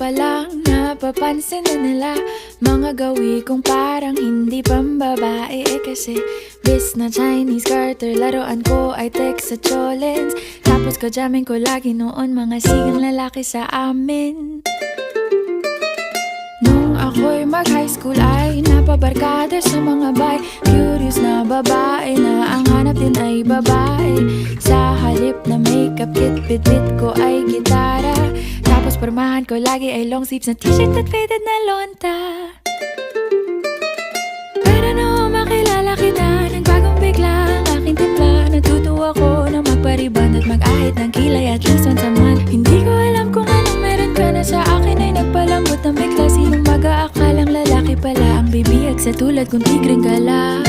pa lang napapansin na nila mga gawi kong parang hindi pambabae. Kasi bis na Chinese Carter, laruan ko ay text sa cholens. Tapos kajamin ko lagi noon mga sigang lalaki sa amin. Nung ako'y mag-high school ay napabarkada sa mga bay. Curious na babae na ang hanap din ay babae. Sa halip na makeup kit, bit-bit ko ay gitara. Tapos pormahan ko lagi ay long sleeves na t-shirt at faded na lonta. Pero noong makilala kita, nagbagong bigla ang aking timpla. Natutuwa ko na magpariban at mag-ahit ng kilay at least once a month. Hindi ko alam kung anong meron ka na sa akin ay nagpalambot ng bigla. Sinong mag-aakalang lalaki pala ang bibiyag sa tulad kong tigreng gala.